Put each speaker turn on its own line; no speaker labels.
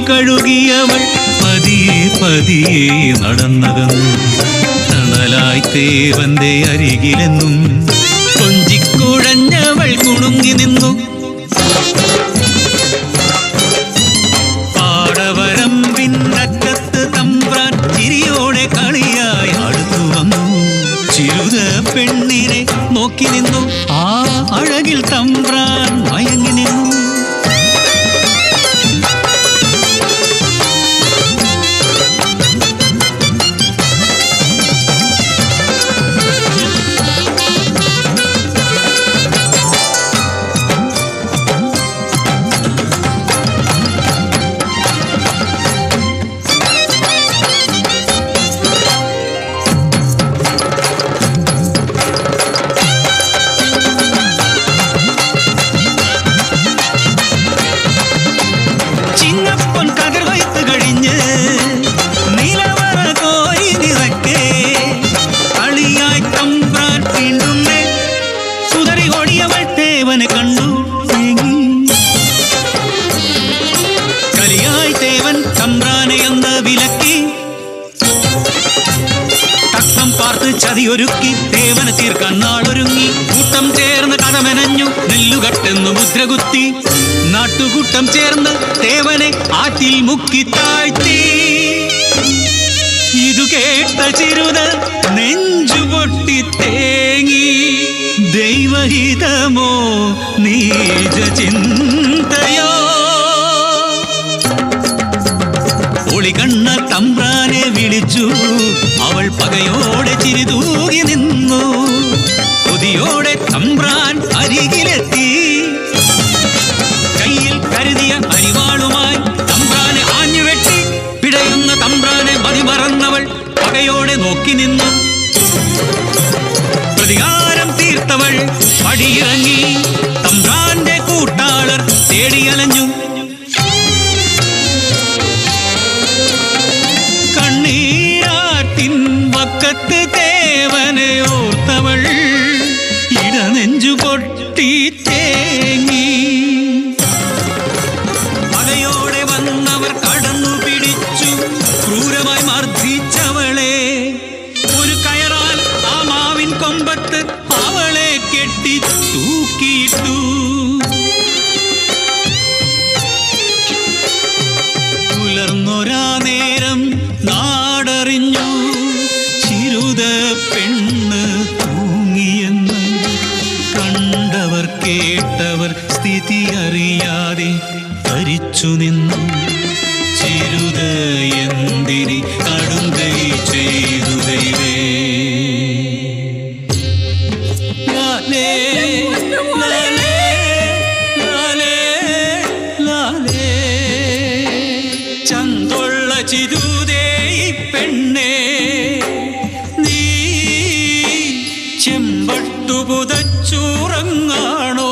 കഴുകിയവൾ പതിയെ പതിയെ നടന്നകന്നു. തണലായി തേവന്റെ അരികിലെന്നും കൊഞ്ചിക്കുഴഞ്ഞവൾ കുണുങ്ങി നിന്നു. പാടവരമ്പിന്നറ്റത്ത് തമ്പ്രാൻ ചിരിയോടെ കളിയായി അടുത്തു വന്നു. ചിരുത പെണ്ണിനെ നോക്കി നിന്നു. ആ അഴകിൽ തമ്പ്രാൻ മയങ്ങി നിന്നു. ചതിയൊരുക്കി തേവന തീർക്കാൻ നാളൊരുങ്ങി. കൂട്ടം ചേർന്ന് കഥമെനഞ്ഞു നെല്ലുകട്ടെന്നു മുദ്രകുത്തി. നാട്ടുകൂട്ടം ചേർന്ന് തേവനെ ആറ്റിൽ മുക്കി താഴ്ത്തി. ഇതു കേട്ട ചിരുത നെഞ്ചുപൊട്ടി തേങ്ങി. ദൈവഹിതമോ നീച ചിന്തയോ? ഒളികണ്ണ തമ്പ്രാനെ വിളിച്ചു. അവൾ പകയോടെ ചിരിതൂകി നിന്നു. കൊതിയോടെ തമ്പ്രാൻ അരികിലെത്തി. കയ്യിൽ കരുതിയ അരിവാളുമായി തമ്പ്രാനെ ആഞ്ഞുവെട്ടി. പിടയുന്ന തമ്പ്രാനെ മതിമറന്നവൾ പകയോടെ നോക്കി നിന്നു. പ്രതികാരം തീർത്തവൾ പടിയിറങ്ങി. തമ്പ്രാന്റെ കൂട്ടാളർ തേടിയലഞ്ഞു. കണ്ണീരാറ്റിൻ വക്കത്ത് തേവനെ ഓർത്തവൾ ഇടനെഞ്ചു പൊട്ടി തേങ്ങി. പകയോടെ വന്നവർ കടന്നു പിടിച്ചു. ക്രൂരമായി മർദ്ദിച്ചവളെ ഒരു കയറാൽ ആ മാവിൻ കൊമ്പത്ത് അവളെ കെട്ടി തൂക്കിയിട്ടു. പുലർന്നൊരാ നേരം നാടറിഞ്ഞു. ചിരുത പെണ്ണ് തൂങ്ങിയെന്ന്. കണ്ടവർ കേട്ടവർ സ്ഥിതി അറിയാതെ ധരിച്ചു നിന്നു. ചിരുത എന്തിനി കടുങ്കൈ ചെയ്തു ദൈവേ. ലാലേ ലാലേ ലാലേ ലാലേ ചന്തൊള്ള ചിരുതേ പെണ്ണേ, നീ ചെമ്പട്ടു പുതച്ചുറങ്ങാണോ?